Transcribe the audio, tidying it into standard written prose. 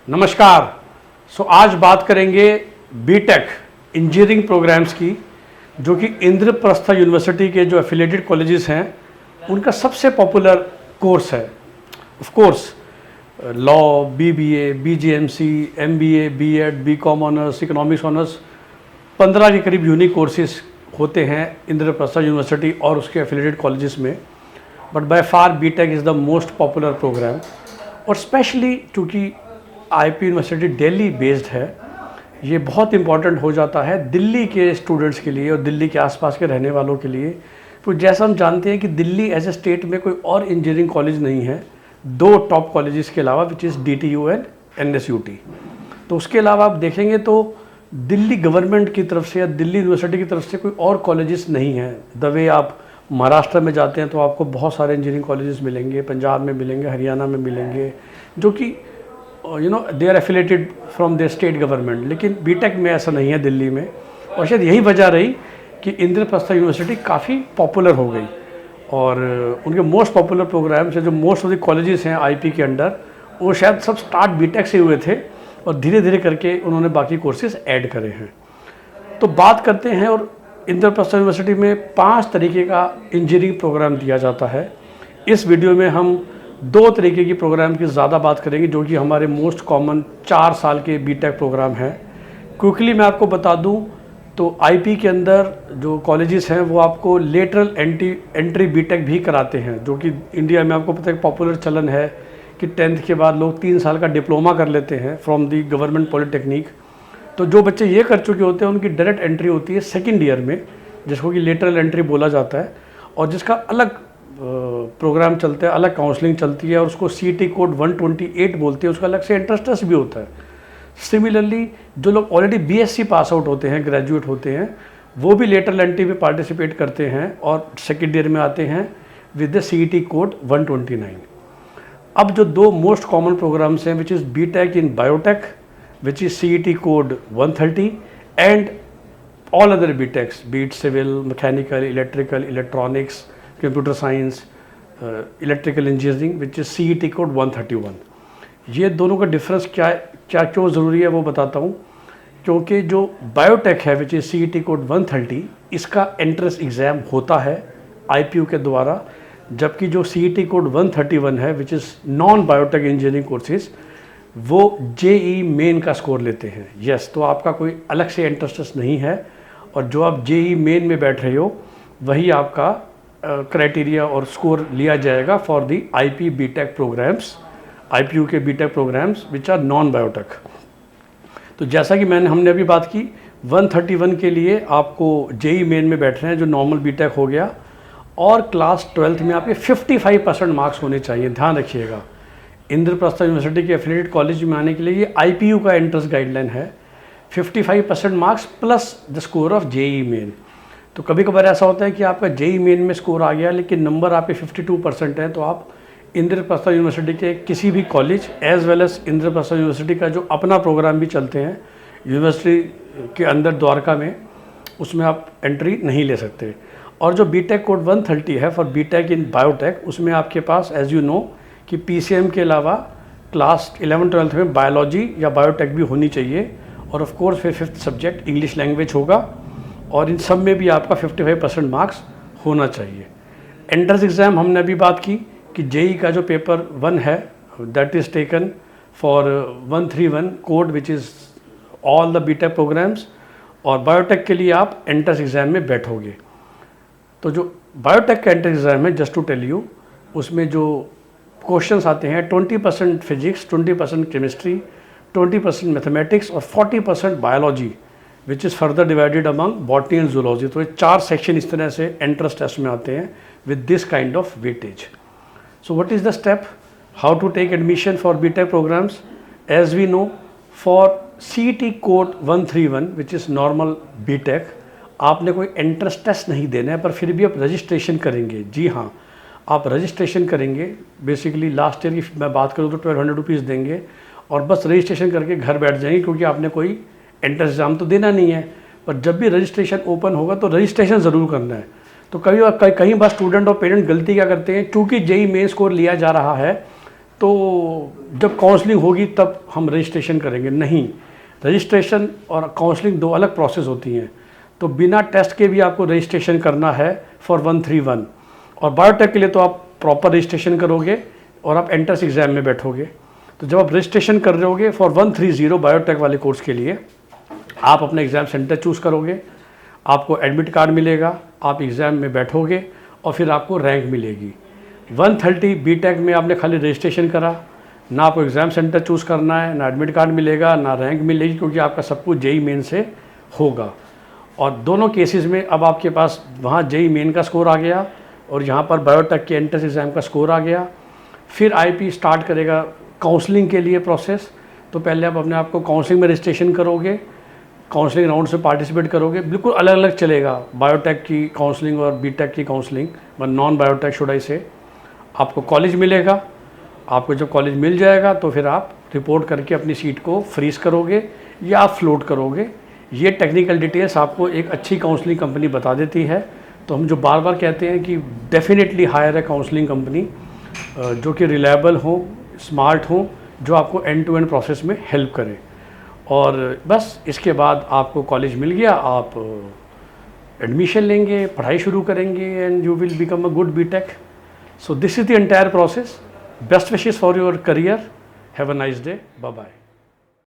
नमस्कार। आज बात करेंगे बीटेक इंजीनियरिंग प्रोग्राम्स की, जो कि इंद्रप्रस्थ यूनिवर्सिटी के जो एफिलिएटेड कॉलेजेस हैं उनका सबसे पॉपुलर कोर्स है। Of course law, BBA, BGMC, MBA, BEd, BCom honours, economics honours 15 के करीब यूनिक कोर्सेज होते हैं इंद्रप्रस्थ यूनिवर्सिटी और उसके एफिलिएटेड कॉलेजेस में। But by far BTech is the most popular program, और स्पेशली चूँकि आईपी यूनिवर्सिटी दिल्ली बेस्ड है, ये बहुत इंपॉर्टेंट हो जाता है दिल्ली के स्टूडेंट्स के लिए और दिल्ली के आसपास के रहने वालों के लिए। तो जैसा हम जानते हैं कि दिल्ली एज ए स्टेट में कोई और इंजीनियरिंग कॉलेज नहीं है, दो टॉप कॉलेजेस के अलावा, which is DTU and NSUT। तो उसके अलावा आप देखेंगे तो दिल्ली गवर्नमेंट की तरफ से या दिल्ली यूनिवर्सिटी की तरफ से कोई और कॉलेजेस नहीं हैं। द वे आप महाराष्ट्र में जाते हैं तो आपको बहुत सारे इंजीनियरिंग कॉलेजेस मिलेंगे, पंजाब में मिलेंगे, हरियाणा में मिलेंगे, जो कि they are affiliated from their state government. लेकिन बीटेक में ऐसा नहीं है दिल्ली में, और शायद यही वजह रही कि इंद्रप्रस्थ यूनिवर्सिटी काफ़ी पॉपुलर हो गई। और उनके मोस्ट पॉपुलर प्रोग्राम्स हैं, जो मोस्ट ऑफ द कॉलेजेस हैं आईपी के अंडर, वो शायद सब स्टार्ट बीटेक से हुए थे और धीरे धीरे करके उन्होंने बाकी कोर्सेज ऐड करे हैं। तो बात करते हैं, और इंद्रप्रस्थ यूनिवर्सिटी में 5 तरीके का इंजीनियरिंग प्रोग्राम दिया जाता है। इस वीडियो में हम 2 तरीके की प्रोग्राम की ज़्यादा बात करेंगे, जो कि हमारे मोस्ट कॉमन 4 साल के बीटेक प्रोग्राम हैं। क्विकली मैं आपको बता दूं तो आईपी के अंदर जो कॉलेजेस हैं वो आपको लेटरल एंट्री बीटेक भी कराते हैं, जो कि इंडिया में आपको पता है पॉपुलर चलन है कि 10th के बाद लोग 3 साल का डिप्लोमा कर लेते हैं फ्रॉम दी गवर्नमेंट पॉलिटेक्निक। तो जो बच्चे ये कर चुके होते हैं उनकी डायरेक्ट एंट्री होती है सेकेंड ईयर में, जिसको कि लेटरल एंट्री बोला जाता है, और जिसका अलग प्रोग्राम चलता है, अलग काउंसलिंग चलती है, और उसको CET कोड 128 बोलते हैं। उसका अलग से एंट्रेंस टेस्ट भी होता है। सिमिलरली जो लोग ऑलरेडी BSc पास आउट होते हैं, ग्रेजुएट होते हैं, वो भी लेटरल एंट्री में पार्टिसिपेट करते हैं और सेकेंड ईयर में आते हैं विद द CET कोड 129। अब जो 2 मोस्ट कॉमन प्रोग्राम्स हैं, which is BTech in biotech, which is CET code 130, and all other BTechs, be it civil, mechanical, electrical, electronics, computer science, electrical engineering, which is CET code 131। ये दोनों का difference क्या क्यों ज़रूरी है वो बताता हूँ। क्योंकि जो बायोटेक है, विच इज़ CET कोड 130, इसका एंट्रेंस एग्ज़ाम होता है IPU के द्वारा, जबकि जो CET कोड 131 है, which is non biotech engineering courses, वो JEE मेन का स्कोर लेते हैं। यस, तो आपका कोई अलग से एंट्रेंस टेस्ट नहीं है, और जो आप JEE मेन में बैठ रहे हो वही आपका क्राइटेरिया और स्कोर लिया जाएगा for the IP BTech programs, IPU के BTech programs which are non biotech. तो जैसा कि हमने अभी बात की, 131 के लिए आपको JEE मेन में बैठ रहे हैं, जो नॉर्मल बीटेक हो गया, और क्लास 12th में आपके 55% मार्क्स होने चाहिए। ध्यान रखिएगा, इंद्रप्रस्थ यूनिवर्सिटी के एफिलिएटेड कॉलेज में आने के लिए ये IPU का एंट्रेंस गाइडलाइन है, 55% marks plus the score of JEE main. तो कभी कभार ऐसा होता है कि आपका JEE मेन में स्कोर आ गया, लेकिन नंबर आपके 52% है, तो आप इंद्रप्रस्थ यूनिवर्सिटी के किसी भी college as well as Indraprastha university का जो अपना प्रोग्राम भी चलते हैं यूनिवर्सिटी के अंदर द्वारका में, उसमें आप एंट्री नहीं ले सकते। और जो बीटेक कोड 130 है फॉर बीटेक इन बायोटेक, उसमें आपके पास एज यू नो कि PCM के अलावा क्लास 11-12 में बायोलॉजी या बायोटेक भी होनी चाहिए, और ऑफ कोर्स फिर 5th सब्जेक्ट इंग्लिश लैंग्वेज होगा, और इन सब में भी आपका 55% मार्क्स होना चाहिए। एंट्रेंस एग्ज़ाम हमने अभी बात की कि JEE का जो पेपर 1 है, that is taken for 131 code, which is all the BTech programs, और बायोटेक के लिए आप एंट्रेंस एग्ज़ाम में बैठोगे। तो जो बायोटेक का एंट्रेंस एग्ज़ाम है, जस्ट टू टेल यू, उसमें जो क्वेश्चंस आते हैं 20% फिजिक्स, 20% केमिस्ट्री, 20% मैथमेटिक्स और 40% biology, which is further divided among botany and zoology. तो ये 4 सेक्शन इस तरह से एंट्रेंस टेस्ट में आते हैं with this kind of weightage. So what is the step? How to take admission for BTech programs? As we know, for CET code 131, which is normal BTech, आपने कोई एंट्रेंस टेस्ट नहीं देना है, पर फिर भी आप रजिस्ट्रेशन करेंगे। जी हाँ, आप रजिस्ट्रेशन करेंगे। बेसिकली लास्ट ईयर की मैं बात करूँ तो 1200 रुपीज़ देंगे, और बस रजिस्ट्रेशन करके घर बैठ जाएंगे, क्योंकि आपने कोई एंट्रेंस एग्ज़ाम तो देना नहीं है। पर जब भी रजिस्ट्रेशन ओपन होगा तो रजिस्ट्रेशन ज़रूर करना है। तो कई बार स्टूडेंट और पेरेंट गलती क्या करते हैं, चूँकि JEE मेन स्कोर लिया जा रहा है, तो जब काउंसलिंग होगी तब हम रजिस्ट्रेशन करेंगे, नहीं, रजिस्ट्रेशन और काउंसलिंग दो अलग प्रोसेस होती हैं। तो बिना टेस्ट के भी आपको रजिस्ट्रेशन करना है फॉर 131, और बायोटेक के लिए तो आप प्रॉपर रजिस्ट्रेशन करोगे और आप एंट्रेंस एग्ज़ाम में बैठोगे। तो जब आप रजिस्ट्रेशन कर रहे होगे फॉर 130 बायोटेक वाले कोर्स के लिए, आप अपना एग्ज़ाम सेंटर चूज़ करोगे, आपको एडमिट कार्ड मिलेगा, आप एग्ज़ाम में बैठोगे और फिर आपको रैंक मिलेगी। 130 बीटेक में आपने खाली रजिस्ट्रेशन करा, ना आपको एग्ज़ाम सेंटर चूज़ करना है, ना एडमिट कार्ड मिलेगा, ना रैंक मिलेगी, क्योंकि आपका सब कुछ जेई मेन से होगा। और दोनों केसेस में अब आपके पास वहाँ जेई मेन का स्कोर आ गया और यहाँ पर बायोटेक के एंट्रेंस एग्ज़ाम का स्कोर आ गया। फिर आईपी स्टार्ट करेगा काउंसलिंग के लिए प्रोसेस। तो पहले आप अपने आप को काउंसलिंग में रजिस्ट्रेशन करोगे, काउंसलिंग राउंड से पार्टिसिपेट करोगे, बिल्कुल अलग अलग चलेगा बायोटेक की काउंसलिंग और बीटेक की counselling, non biotech should I से। आपको कॉलेज मिलेगा, आपको जब कॉलेज मिल जाएगा तो फिर आप रिपोर्ट करके अपनी सीट को फ्रीज करोगे या आप फ्लोट करोगे। ये टेक्निकल डिटेल्स आपको एक अच्छी काउंसलिंग कंपनी बता देती है। तो हम जो बार बार कहते हैं कि डेफिनेटली हायर है काउंसलिंग कंपनी जो कि रिलायबल हो, स्मार्ट हो, जो आपको एंड टू एंड प्रोसेस में हेल्प करे। और बस इसके बाद आपको कॉलेज मिल गया, आप एडमिशन लेंगे, पढ़ाई शुरू करेंगे and you will become a good BTech. So this is the entire process. Best wishes for your career. Have a nice day. Bye-bye.